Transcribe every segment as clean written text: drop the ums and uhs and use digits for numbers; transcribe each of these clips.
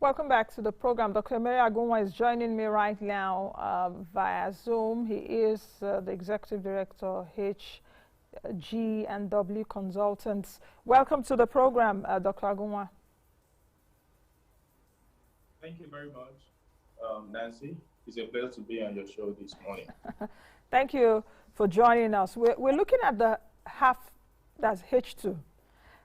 Welcome back to the program. Dr. Emerie Agunwah is joining me right now via Zoom. He is the Executive Director, H.G&W Consultants. Welcome to the program, Dr. Agunwah. Thank you very much, Nancy. It's a pleasure to be on your show this morning. Thank you for joining us. We're looking at the half, that's H2,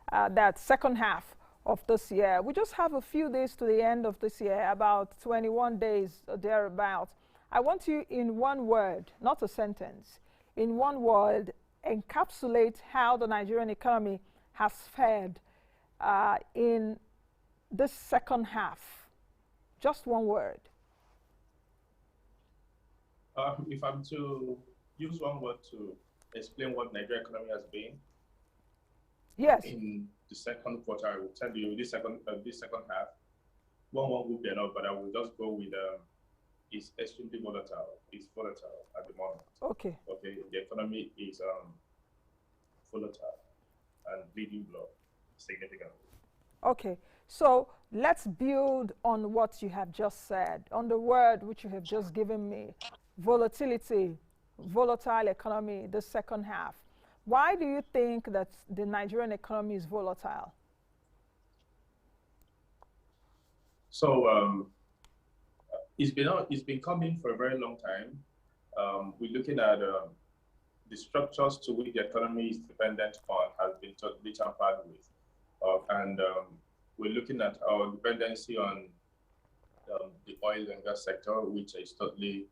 that second half of this year. We just have a few days to the end of this year, about 21 days or thereabouts. I want you, in one word, not a sentence, in one word, encapsulate how the Nigerian economy has fared in this second half. Just one word. If I'm to use one word to explain what Nigerian economy has been, yes, in the second quarter, I will tell you this second half. One word will be enough, but I will just go with it's extremely volatile. It's volatile at the moment. Okay. Okay. The economy is volatile and bleeding blood significantly. Okay. So let's build on what you have just said, on the word which you have just given me, volatility, volatile economy, the second half. Why do you think that the Nigerian economy is volatile? So it's been coming for a very long time. We're looking at the structures to which the economy is dependent on has been totally tampered with, and we're looking at our dependency on the oil and gas sector, which is totally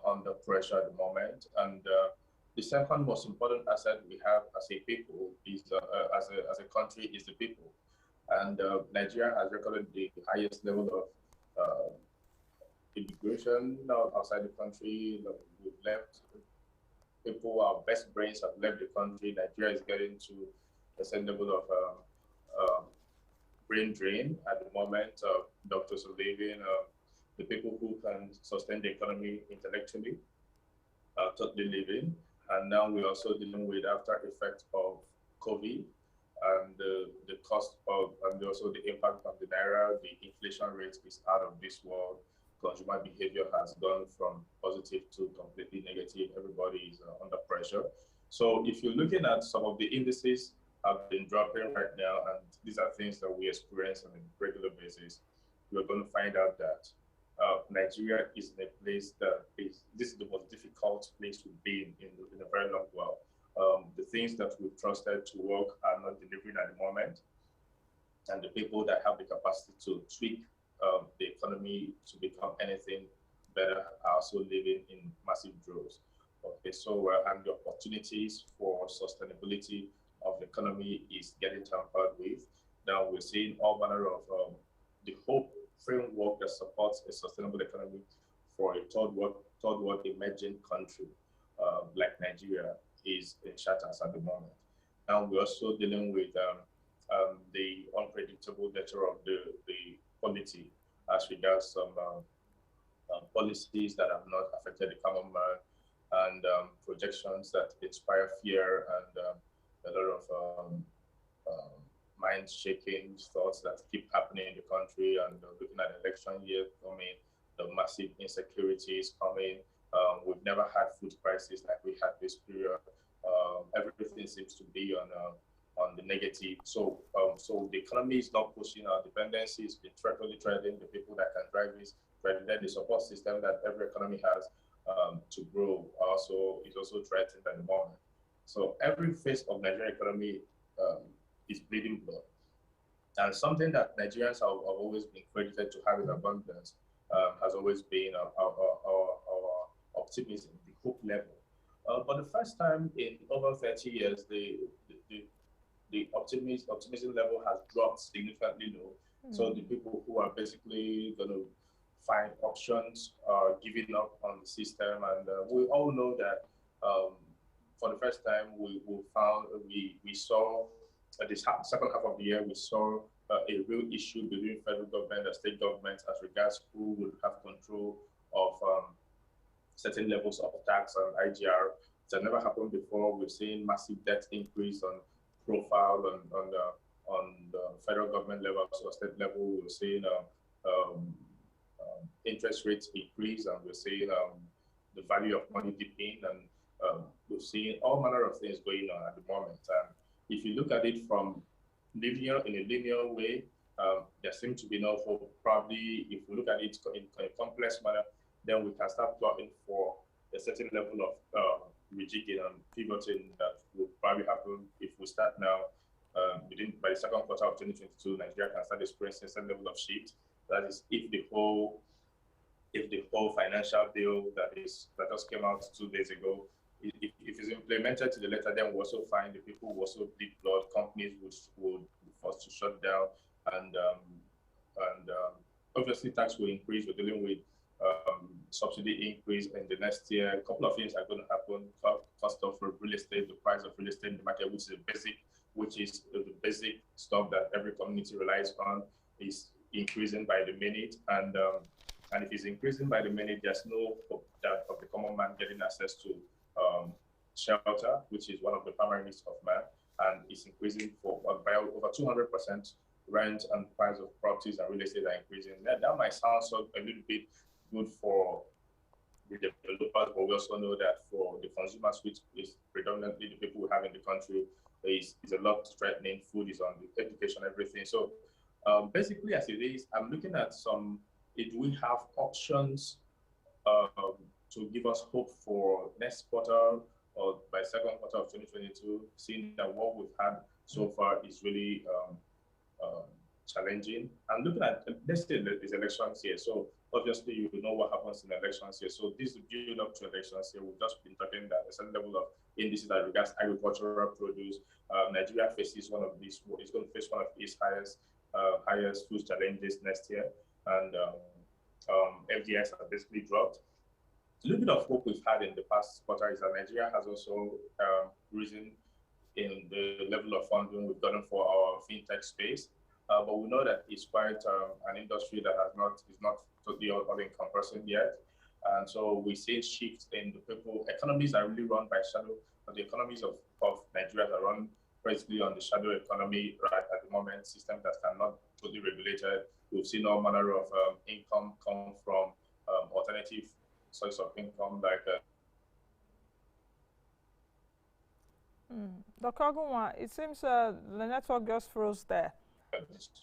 under pressure at the moment. And the second most important asset we have as a people is, as a country, is the people. And Nigeria has recorded the highest level of immigration outside the country. We've left people, our best brains have left the country. Nigeria is getting to a certain level of brain drain at the moment. Doctors are leaving. The people who can sustain the economy intellectually are totally leaving. And now we're also dealing with after effects of COVID and the cost of, and also the impact of the Naira. The inflation rate is out of this world. Consumer behavior has gone from positive to completely negative. Everybody is under pressure. So if you're looking at some of the indices have been dropping right now, and these are things that we experience on a regular basis, we're going to find out that Nigeria is in a place that this is the most difficult place to be in a very long while. The things that we've trusted to work are not delivering at the moment, and the people that have the capacity to tweak the economy to become anything better are also living in massive droves. Okay, so and the opportunities for sustainability of the economy is getting tampered with. Now we're seeing all manner of the hope framework that supports a sustainable economy for a third world emerging country like Nigeria is in shatters at the moment. Now we're also dealing with the unpredictable nature of the polity as regards some policies that have not affected the common man, and projections that inspire fear, and a lot of mind-shaking thoughts that keep happening in the country. And looking at election year coming, the massive insecurities coming. We've never had food crisis like we had this period. Everything seems to be on the negative. So so the economy is not pushing our dependency. It's been totally threatening the people that can drive this, threatening the support system that every economy has to grow. Is also threatened at the moment. So every phase of Nigerian economy is bleeding blood. And something that Nigerians have always been credited to have in abundance has always been our optimism, the hope level. For the first time in over 30 years, the optimism level has dropped significantly low. So the people who are basically going to find options are giving up on the system. And we all know that for the first time, we saw this second half of the year, we saw a real issue between federal government and state government as regards who will have control of certain levels of tax and IGR. It had never happened before. We've seen massive debt increase on profile on the federal government level, so state level. We're seeing interest rates increase, and we're seeing the value of money dipping, and we're seeing all manner of things going on at the moment. And if you look at it from in a linear way, there seems to be no hope. Probably, if we look at it in a complex manner, then we can start plotting for a certain level of rejigging and pivoting that will probably happen if we start now. By the second quarter of 2022, Nigeria can start experiencing some level of shift. That is, if the whole financial bill that just came out 2 days ago, if it's implemented to the letter, then we also find the people who also bleed blood. Companies would be forced to shut down, and obviously tax will increase. We're dealing with subsidy increase in the next year. A couple of things are going to happen. Cost of real estate, the price of real estate in the market, which is the basic stuff that every community relies on, is increasing by the minute. And if it's increasing by the minute, there's no hope that of the common man getting access to shelter, which is one of the primary needs of man, and it's increasing by over 200%. Rent and price of properties and real estate are increasing. That might sound a little bit good for the developers, but we also know that for the consumers, which is predominantly the people we have in the country, is a lot threatening. Food is on the education, everything. So basically, as it is, I'm looking at do we have options to give us hope for next quarter or by second quarter of 2022, seeing that what we've had so far is really challenging. And looking at, let's say there's elections here, so obviously you know what happens in elections here. So this build up to elections here, we've just been talking that a certain level of indices that regards agricultural produce. Nigeria faces one of these, is going to face one of its highest food challenges next year, and FDIs have basically dropped. A little bit of hope we've had in the past quarter is that Nigeria has also risen in the level of funding we've gotten for our fintech space. But we know that it's quite an industry that is not totally all-encompassing yet. And so we see shifts in the people. Economies are really run by shadow, but the economies of Nigeria are run basically on the shadow economy right at the moment, systems that cannot totally regulated. We've seen all manner of income come from alternative source of income like Dr. Agunwah, it seems the network just froze there.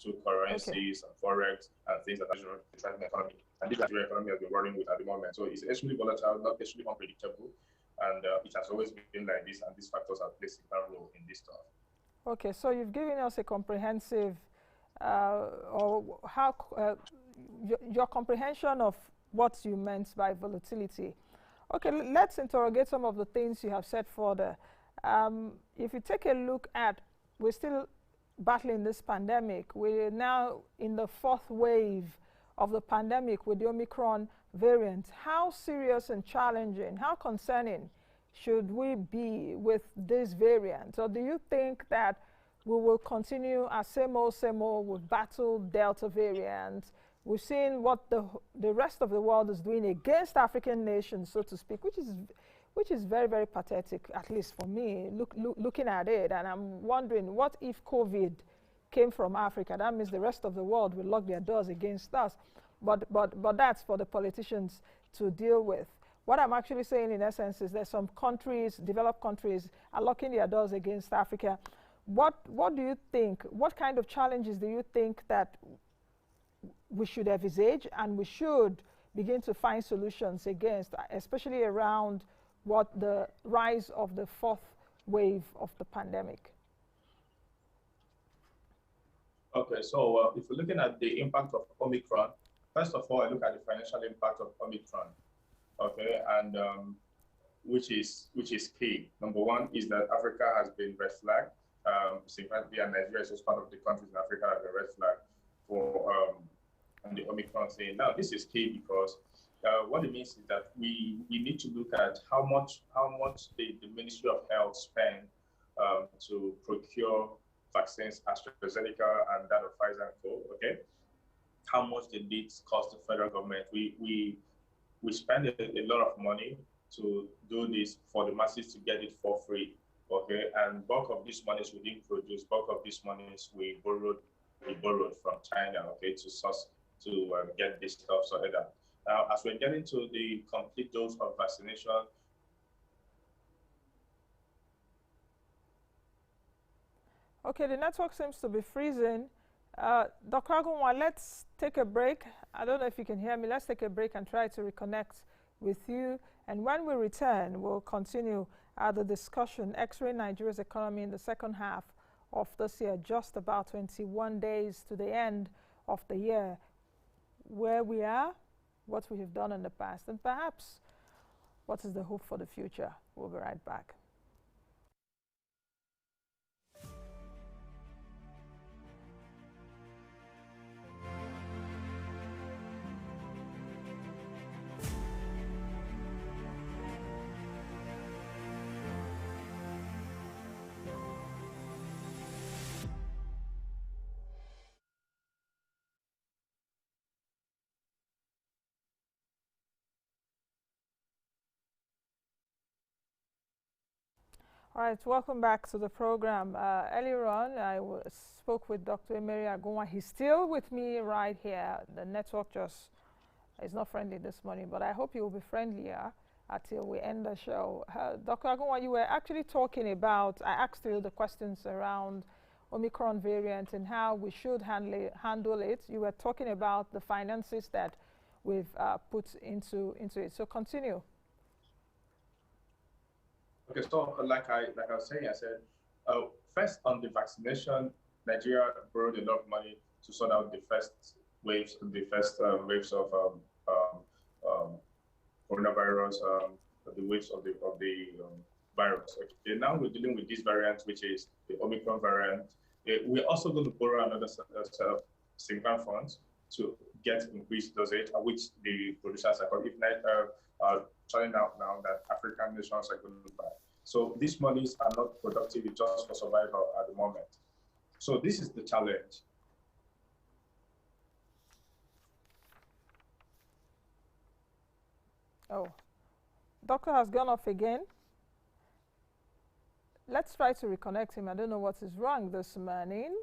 To currencies and forex and things that are driving the economy. And this Nigerian economy has been running with at the moment. So it's extremely volatile, not extremely unpredictable. And it has always been like this, and these factors have played a role in this stuff. Okay, so you've given us a comprehensive, your comprehension of what you meant by volatility. Okay, let's interrogate some of the things you have said further. If you take a look at, we're still battling this pandemic. We're now in the fourth wave of the pandemic with the Omicron variant. How serious and challenging, how concerning should we be with this variant? Or do you think that we will continue our same old with battle Delta variant? We've seen what the rest of the world is doing against African nations, so to speak, which is very, very pathetic, at least for me, looking at it. And I'm wondering, what if COVID came from Africa? That means the rest of the world will lock their doors against us. But that's for the politicians to deal with. What I'm actually saying, in essence, is that some countries, developed countries, are locking their doors against Africa. What do you think? What kind of challenges do you think that we should envisage and we should begin to find solutions against, especially around what the rise of the fourth wave of the pandemic? Okay, so if we're looking at the impact of Omicron, first of all, I look at the financial impact of Omicron, okay, and which is key. Number one is that Africa has been red flagged, significantly, and Nigeria is just part of the countries in Africa that have been red flagged for the Omicron thing. Now, this is key because what it means is that we need to look at how much the Ministry of Health spend to procure vaccines, AstraZeneca and that of Pfizer and Co. Okay, how much did this cost the federal government? We spend a lot of money to do this for the masses to get it for free. Okay, and bulk of these monies we didn't produce. Bulk of these monies we borrowed from China. Okay, to source to get this stuff sorted out. Now, as we're getting to the complete dose of vaccination, okay, the network seems to be freezing. Dr. Agunwah, let's take a break. I don't know if you can hear me. Let's take a break and try to reconnect with you. And when we return, we'll continue the discussion, X-ray Nigeria's economy in the second half of this year, just about 21 days to the end of the year, where we are, what we have done in the past, and perhaps what is the hope for the future. We'll be right back. All right, welcome back to the program. Earlier on, I spoke with Dr. Emerie Agunwah. He's still with me right here. The network just is not friendly this morning, but I hope you will be friendlier until we end the show. Dr. Agunwah, you were actually talking about, I asked you the questions around Omicron variant and how we should handle it. You were talking about the finances that we've put into it. So continue. Okay, so like I was saying, I said, first on the vaccination, Nigeria borrowed a lot of money to sort out the first waves of coronavirus, the waves of the virus. Okay, now we're dealing with this variant, which is the Omicron variant. We're also going to borrow another set of significant funds to get increased dosage, which the producers are turning out now that African nations are going to buy. So these monies are not productive just for survival at the moment. So this is the challenge. Oh, doctor has gone off again. Let's try to reconnect him. I don't know what is wrong this morning.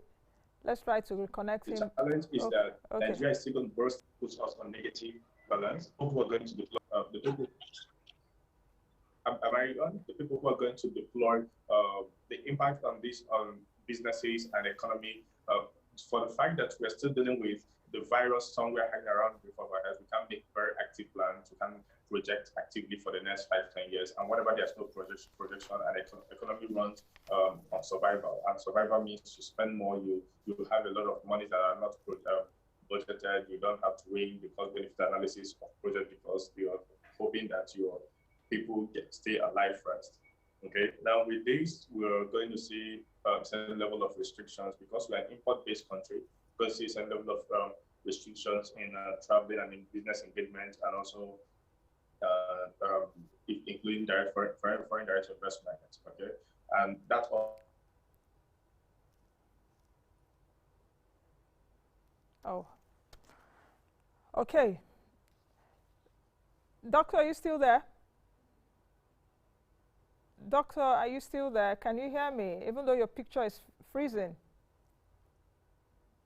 Let's try to reconnect him. The challenge is that Nigeria is still going to burst, puts us on negative balance. People are going to deploy the people. Am I on? The people who are going to deploy the impact on this on businesses and economy for the fact that we're still dealing with the virus somewhere hanging around before our heads. We can't make very active plans. We can project actively for the next 5-10 years. And whenever there's no projection and economy runs on survival, and survival means you spend more, you have a lot of money that are not budgeted. You don't have to weigh the cost-benefit analysis of project because you're hoping that your people stay alive first. Okay, now with this, we're going to see a certain level of restrictions because we're an import-based country. We're going to see a certain level of restrictions in traveling and in business engagement, and also including foreign direct investment. Okay, and that's all. Oh, okay. Doctor, are you still there? Doctor, are you still there? Can you hear me? Even though your picture is freezing.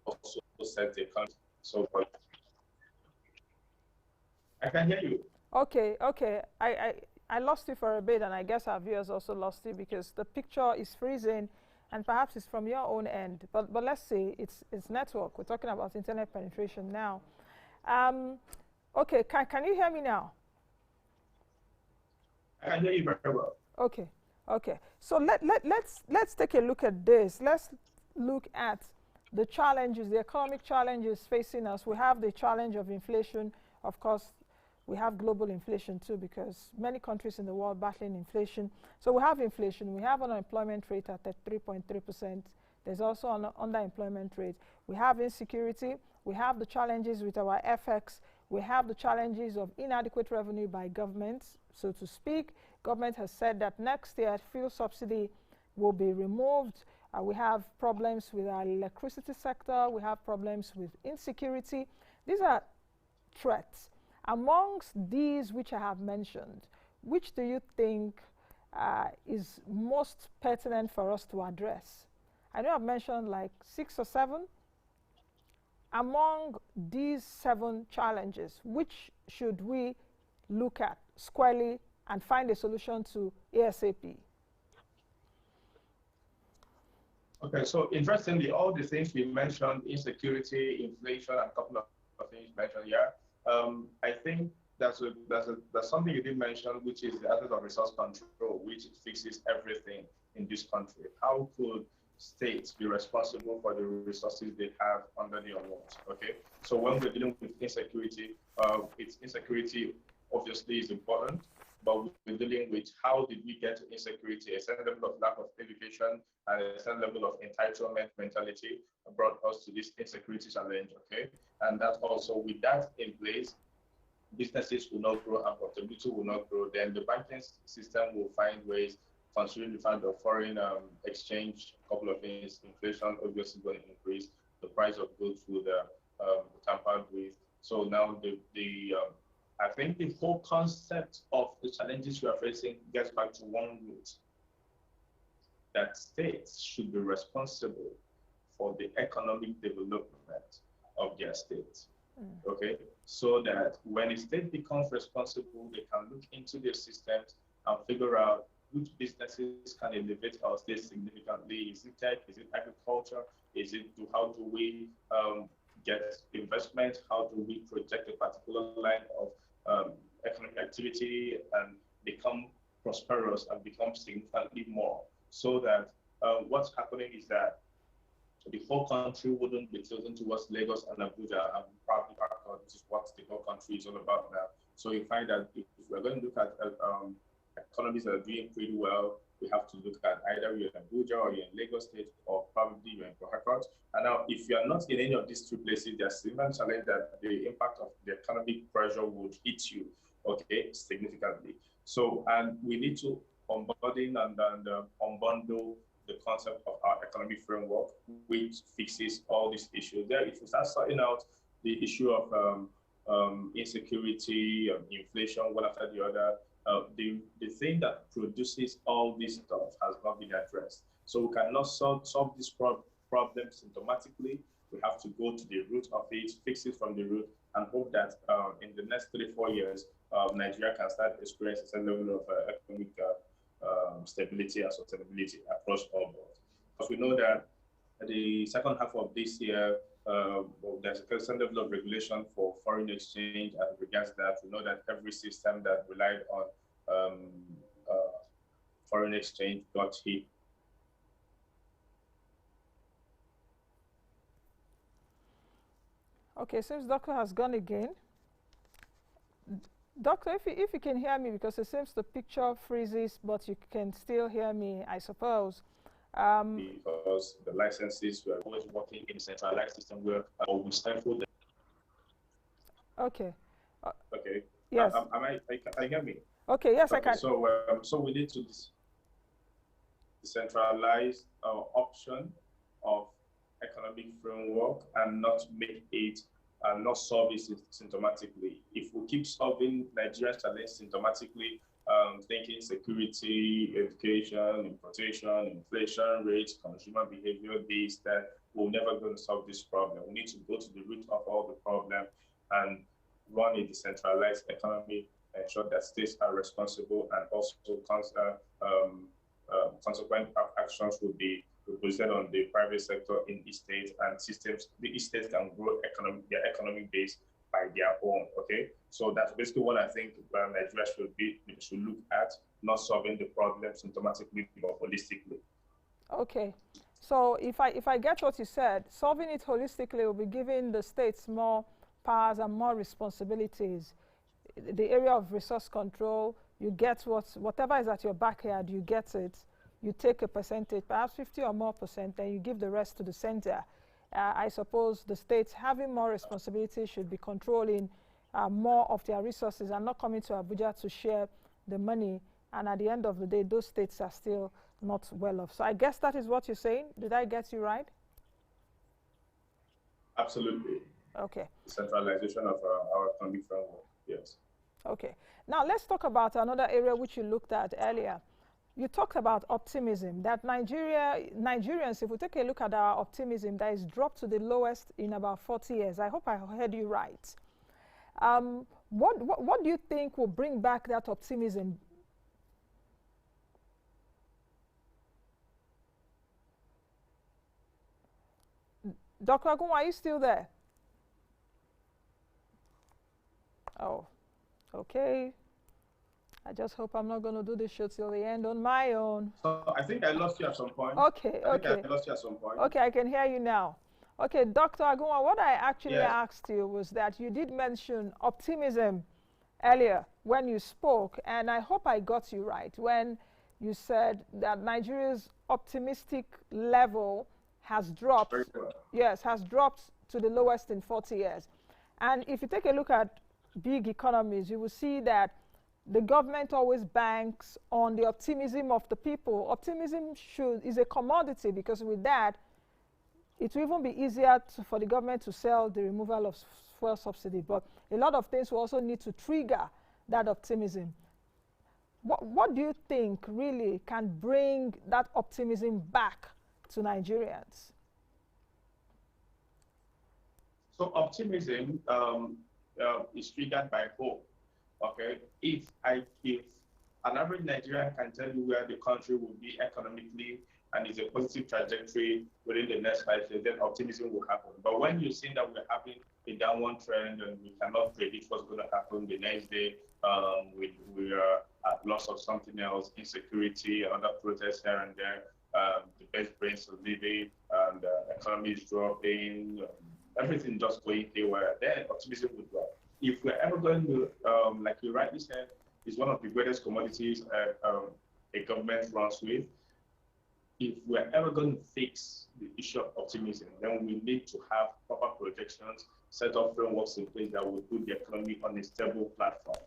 Also said they can't. So I can hear you. Okay. I lost you for a bit, and I guess our viewers also lost you because the picture is freezing, and perhaps it's from your own end. But let's see, it's network. We're talking about internet penetration now. Okay, can you hear me now? I can hear you very well. Okay. So let's take a look at this. Let's look at the challenges, the economic challenges facing us. We have the challenge of inflation. Of course, we have global inflation too because many countries in the world battling inflation. So we have inflation. We have an unemployment rate at 3.3%. There's also an underemployment rate. We have insecurity. We have the challenges with our FX. We have the challenges of inadequate revenue by governments, so to speak. Government has said that next year fuel subsidy will be removed. We have problems with our electricity sector. We have problems with insecurity. These are threats. Amongst these which I have mentioned, which do you think is most pertinent for us to address? I know I've mentioned like 6 or 7. Among these 7 challenges, which should we look at squarely and find a solution to ASAP? Okay, so interestingly, all the things we mentioned, insecurity, inflation, and a couple of things mentioned here, I think there's something you didn't mention, which is the aspect of resource control, which fixes everything in this country. How could states be responsible for the resources they have under their watch? Okay, so when we're dealing with insecurity, insecurity obviously is important, but we're dealing with how did we get to insecurity? A certain level of lack of education and a certain level of entitlement mentality brought us to this insecurity challenge, okay? And that also, with that in place, businesses will not grow and profitability will not grow. Then the banking system will find ways, considering the fact of foreign exchange, a couple of things, inflation obviously going to increase, the price of goods will tampered with. So now I think the whole concept of the challenges we are facing gets back to one root, that states should be responsible for the economic development of their state. Okay, so that when a state becomes responsible, they can look into their systems and figure out which businesses can elevate our state significantly. Is it tech? Is it agriculture? How do we get investment? How do we project a particular line of economic activity and become prosperous and become significantly more? So that what's happening is that the whole country wouldn't be tilting towards Lagos and Abuja and probably this is what the whole country is all about now. So you find that if we're going to look at economies that are doing pretty well, we have to look at either you're in Abuja or you're in Lagos State or probably you're in Port Harcourt. And now, if you're not in any of these 2 places, there's a significant challenge that the impact of the economic pressure would hit you, okay, significantly. So, and we need to unbundle and unbundle the concept of our economic framework, which fixes all these issues. There, if we start sorting out the issue of insecurity, inflation, one after the other, the thing that produces all this stuff has not been addressed. So we cannot solve this problem symptomatically. We have to go to the root of it, fix it from the root, and hope that in the next 3-4 years, Nigeria can start experiencing a level of economic stability and sustainability across all boards. Because we know that the second half of this year, there's a certain level of regulation for foreign exchange as regards that. We know that every system that relied on foreign exchange got hit. Okay, since Doctor has gone again. Doctor, if you can hear me, because it seems the picture freezes, but you can still hear me, I suppose. Because the licenses were always working in a centralized system where we stifled them. Okay. Okay. Yes. Can you hear me? Okay, yes, okay, I can. So we need to decentralize our option of economic framework and not make it and not solve it symptomatically. If we keep solving Nigeria's challenge symptomatically, thinking security, education, importation, inflation rates, consumer behavior, this, that, we're never going to solve this problem. We need to go to the root of all the problem and run a decentralized economy, ensure that states are responsible, and also consequent actions will be represented on the private sector in each state, and systems, each state can grow their economic base by their own, okay? So that's basically what I think Nigeria should look at, not solving the problem symptomatically, but holistically. Okay, so if I get what you said, solving it holistically will be giving the states more powers and more responsibilities. The area of resource control, you get whatever is at your backyard, you get it. You take a percentage, perhaps 50 or more percent, and you give the rest to the center. I suppose the states having more responsibility should be controlling more of their resources and not coming to Abuja to share the money. And at the end of the day, those states are still not well off. So I guess that is what you're saying. Did I get you right? Absolutely. Okay. Centralization of our economic framework, yes. Okay. Now let's talk about another area which you looked at earlier. you talked about optimism, that Nigerians, if we take a look at our optimism, that is dropped to the lowest in about 40 years. I hope I heard you right. What do you think will bring back that optimism? Dr. Agunwah, are you still there? Oh, okay. I just hope I'm not going to do the show till the end on my own. So I think I lost you at some point. Okay, I think I lost you at some point. Okay, I can hear you now. Okay, Dr. Agunwah, what I actually asked you was that you did mention optimism earlier when you spoke, and I hope I got you right when you said that Nigeria's optimistic level has dropped. Yes, has dropped to the lowest in 40 years. And if you take a look at big economies, you will see that the government always banks on the optimism of the people. Optimism is a commodity, because with that, it will even be easier for the government to sell the removal of fuel subsidy. But a lot of things will also need to trigger that optimism. What do you think really can bring that optimism back to Nigerians? So optimism is triggered by hope. Okay, if an average Nigerian can tell you where the country will be economically and is a positive trajectory within the next 5 years, then optimism will happen. But when you see that we're having a downward trend and we cannot predict what's going to happen the next day, we are at loss of something else, insecurity, other protests here and there, the best brains are leaving, and economy is dropping, everything just going haywire, then optimism would drop. If we're ever going to, like you rightly said, is one of the greatest commodities a government runs with. If we're ever going to fix the issue of optimism, then we need to have proper projections, set up frameworks in place that will put the economy on a stable platform,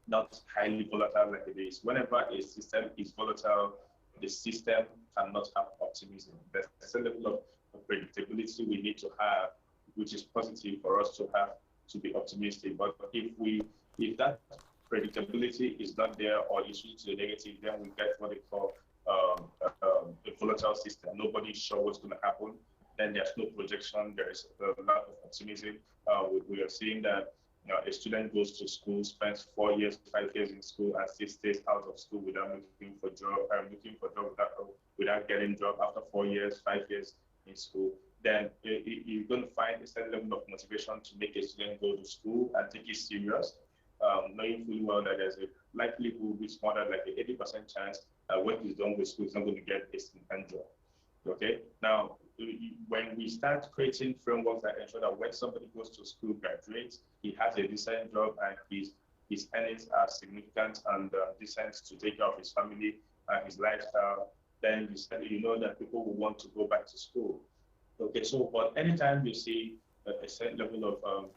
not highly volatile like it is. Whenever a system is volatile, the system cannot have optimism. There's a level of predictability we need to have, which is positive for us to have to be optimistic. But if that predictability is not there or is to the negative, then we get what they call a volatile system. Nobody's sure what's going to happen. Then there's no projection. There is a lack of optimism. We are seeing that a student goes to school, spends 4 years, 5 years in school, and still stays out of school without looking for job, without getting job after 4 years, 5 years in school. Then you're going to find a certain level of motivation to make a student go to school and take it serious, knowing fully well that there's a likelihood, which more than like an 80% chance that when he's done with school, he's not going to get a significant job. Okay. Now, when we start creating frameworks that ensure that when somebody goes to school, graduates, he has a decent job and his earnings are significant and decent to take care of his family and his lifestyle, then you know that people will want to go back to school. Okay, so but anytime you see a certain level of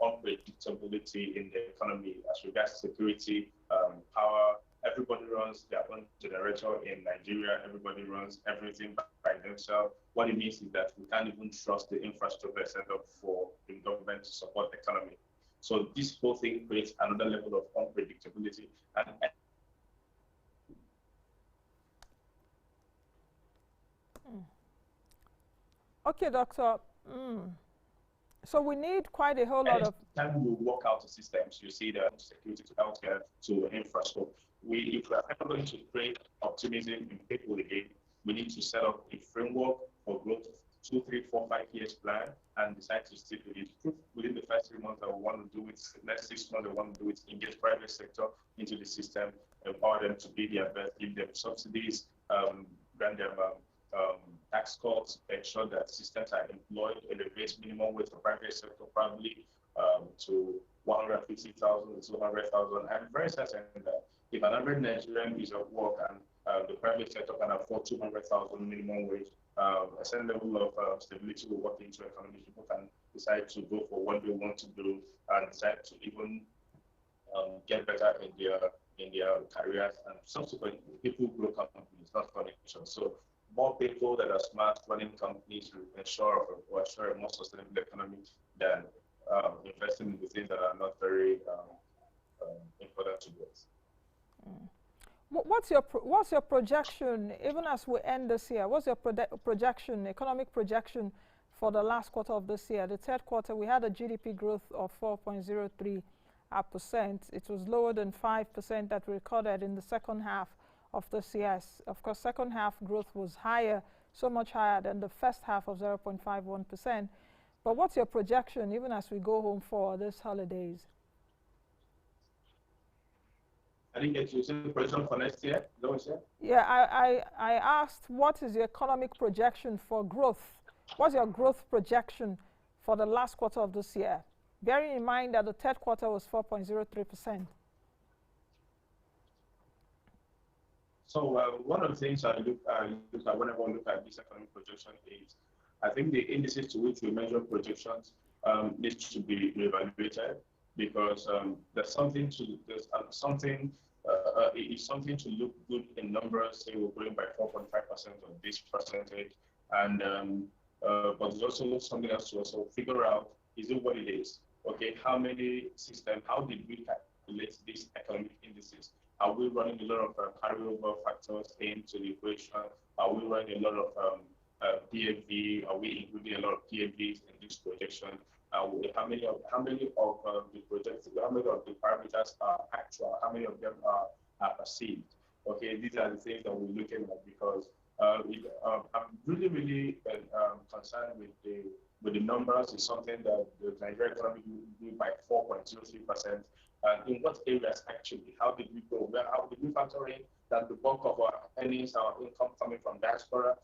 unpredictability in the economy as regards security, power, everybody runs their own generator in Nigeria, everybody runs everything by themselves. What it means is that we can't even trust the infrastructure set up for the government to support the economy. So this whole thing creates another level of unpredictability. And okay, doctor. So we need quite a whole lot of... Anytime we work out the systems, you see the security to healthcare to infrastructure. If we are ever going to create optimism in people again, we need to set up a framework for growth, 2, 3, 4, 5 years plan, and decide to stick with it. Within the first 3 months that we want to do it, next 6 months we want to do it, engage private sector into the system, empower them to be their best, give them subsidies, grant them tax cuts, ensure that systems are employed, elevate minimum wage for private sector probably to 150,000 to 200,000. I'm very certain that if an average Nigerian is at work and the private sector can afford 200,000 minimum wage, a certain level of stability will work into economy. People can decide to go for what they want to do and decide to even get better in their careers, and subsequently people grow companies, not furniture. So more people that are smart running companies will ensure a more sustainable economy than investing in the things that are not very important to us. What's your projection, even as we end this year? What's your projection, economic projection for the last quarter of this year? The third quarter, we had a GDP growth of 4.03%. It was lower than 5% that we recorded in the second half of this year. Of course, second half growth was higher, so much higher than the first half of 0.51%. But what's your projection, even as we go home for these holidays? I didn't get you. So the projection for next year? Yeah, I asked, what is your economic projection for growth? What's your growth projection for the last quarter of this year? Bearing in mind that the third quarter was 4.03%. So one of the things I look at whenever I look at this economic projection is, I think the indices to which we measure projections needs to be reevaluated, because it's something to look good in numbers. Say we're growing by 4.5% on this percentage, and but it's also something else to also figure out: is it what it is? Okay, how did we calculate these economic indices? Are we running a lot of carryover factors into the equation? Are we running a lot of PFV? Are we including a lot of PFVs in this projection? How many of the parameters are actual? How many of them are perceived? Okay, these are the things that we're looking at, because I'm really concerned with the numbers. It's something that the Nigerian economy grew by 4.03%. In what areas actually? How did we grow? How did we factor in that the bulk of our earnings, our income coming from diaspora,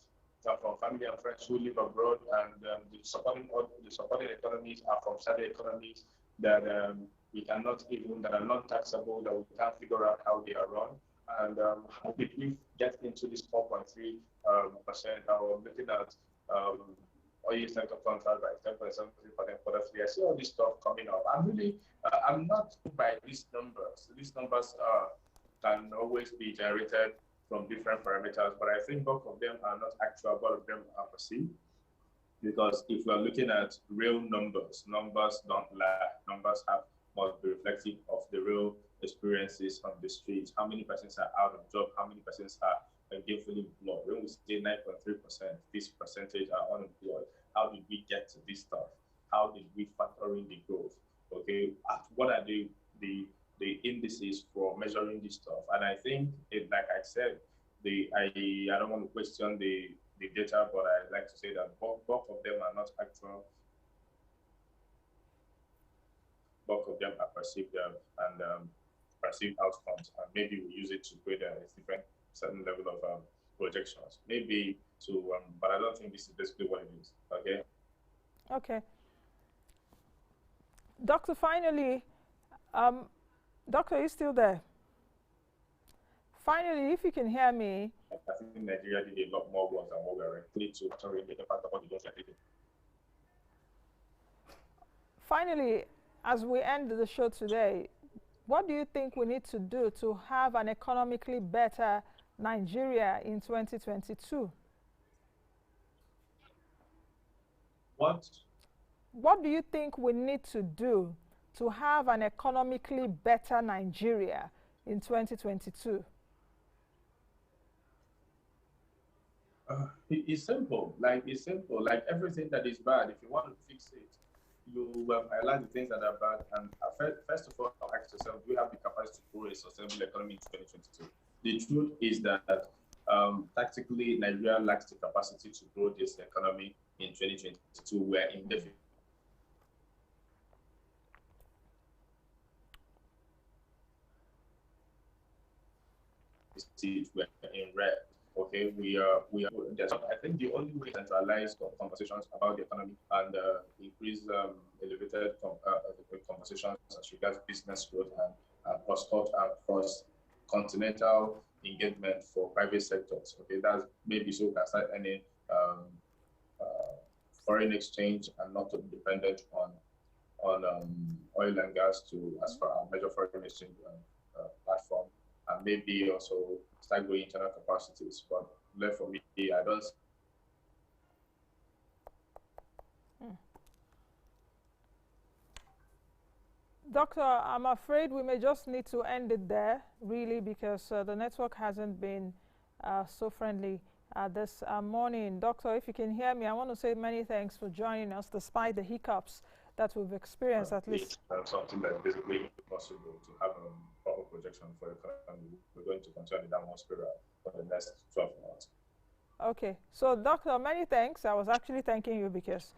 from family and friends who live abroad, and the supporting economies are from other economies that we cannot even, that are non-taxable, that we can't figure out how they are run. And how did we get into this 4.3%? I was looking at oil sector contract by 10.73% for the 3 I see all this stuff coming up. I'm not by these numbers. These numbers can always be generated from different parameters, but I think both of them are not actual, both of them are perceived. Because if we're looking at real numbers, numbers don't lie. Numbers must be reflective of the real experiences on the streets. How many persons are out of job? How many persons are gainfully employed? When we say 9.3%, this percentage are unemployed. How did we get to this stuff? How did we factor in the growth? Okay, what are the indices for measuring this stuff? And I think, like I said, I don't want to question the data, but I like to say that both of them are not actual. Both of them are perceived and perceived outcomes, and maybe we use it to create a different certain level of projections. Maybe to, but I don't think this is basically what it is. Okay. Okay. Doctor, finally, Doctor, are you still there? Finally, if you can hear me. I think Nigeria did a lot more work than what we are ready to factor the impact of what the did. Finally, as we end the show today, what do you think we need to do to have an economically better Nigeria in 2022? What do you think we need to do to have an economically better Nigeria in 2022? It's simple. It's simple. Like everything that is bad, if you want to fix it, you highlight the things that are bad. And first of all, ask yourself, do you have the capacity to grow a sustainable economy in 2022? The truth is that tactically, Nigeria lacks the capacity to grow this economy in 2022. We're in deficit. We're in red. Okay, we are. I think the only way to centralize conversations about the economy and increase elevated conversations as regards business growth and cross-continental engagement for private sectors. Okay, that's maybe so we can start any foreign exchange and not to be dependent on oil and gas as far as major foreign exchange platform. And maybe also start growing internal capacities. But left for me, I don't. Doctor, I'm afraid we may just need to end it there, really, because the network hasn't been so friendly this morning. Doctor, if you can hear me, I want to say many thanks for joining us, despite the hiccups that we've experienced, at least. It's something that's basically impossible to have a proper projection for the economy. We're going to continue the downward spiral for the next 12 months. Okay, so Doctor, many thanks. I was actually thanking you because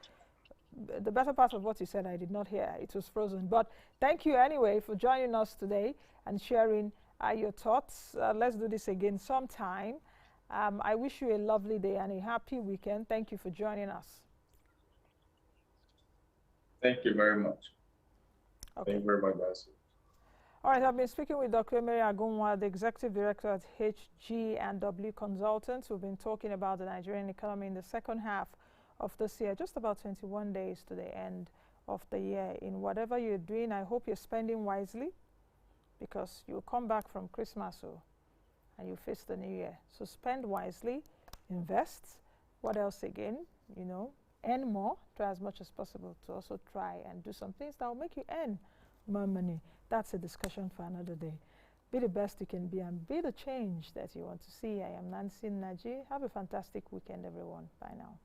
the better part of what you said I did not hear. It was frozen. But thank you anyway for joining us today and sharing your thoughts. Let's do this again sometime. I wish you a lovely day and a happy weekend. Thank you for joining us. Thank you very much. Okay. Thank you very much, guys. All right, I've been speaking with Dr. Emerie Agunwah, the Executive Director at H.G&W Consultant. We've been talking about the Nigerian economy in the second half of this year, just about 21 days to the end of the year. In whatever you're doing, I hope you're spending wisely, because you'll come back from Christmas and you face the new year. So spend wisely, invest. What else again? You know, earn more, try as much as possible to also try and do some things that will make you earn more money. That's a discussion for another day. Be the best you can be and be the change that you want to see. I am Nancy Naji. Have a fantastic weekend, everyone. Bye now.